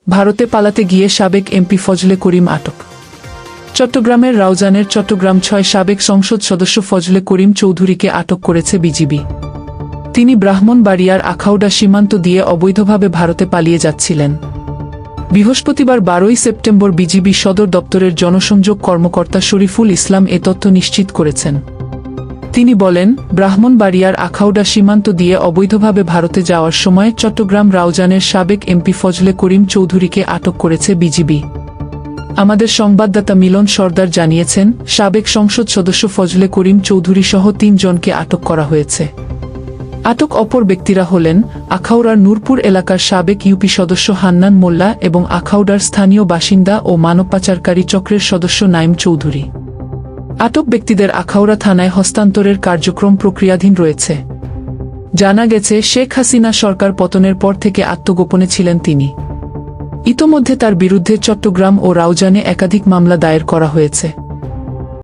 ভারতে পালাতে গিয়ে সাবেক এমপি ফজলে করিম আটক। চট্টগ্রামের রাউজানের চট্টগ্রাম ৬ সাবেক সংসদ সদস্য ফজলে করিম চৌধুরীকে আটক করেছে বিজিবি। তিনি ব্রাহ্মণবাড়িয়ার আখাউড়া সীমান্ত দিয়ে অবৈধভাবে ভারতে পালিয়ে যাচ্ছিলেন। বৃহস্পতিবার ১২ সেপ্টেম্বর বিজিবি সদর দপ্তরের জনসংযোগ কর্মকর্তা শরীফুল ইসলাম এ তথ্য নিশ্চিত করেছেন। তিনি বলেন, ব্রাহ্মণবাড়িয়ার আখাউড়া সীমান্ত দিয়ে অবৈধভাবে ভারতে যাওয়ার সময় চট্টগ্রাম রাউজানের সাবেক এমপি ফজলে করিম চৌধুরীকে আটক করেছে বিজিবি। আমাদের সংবাদদাতা মিলন সর্দার জানিয়েছেন, সাবেক সংসদ সদস্য ফজলে করিম চৌধুরী সহ ৩ জনকে আটক করা হয়েছে। আটক অপর ব্যক্তিরা হলেন আখাউড়ার নূরপুর এলাকার সাবেক ইউপি সদস্য হান্নান মোল্লা এবং আখাউড়ার স্থানীয় বাসিন্দা ও মানব পাচারকারী চক্রের সদস্য নাইম চৌধুরী। আটক ব্যক্তিদের আখাউড়া থানায় হস্তান্তরের কার্যক্রম প্রক্রিয়াধীন রয়েছে। জানা গেছে, শেখ হাসিনা সরকার পতনের পর থেকে আত্মগোপনে ছিলেন তিনি। ইতোমধ্যে তার বিরুদ্ধে চট্টগ্রাম ও রাউজানে একাধিক মামলা দায়ের করা হয়েছে।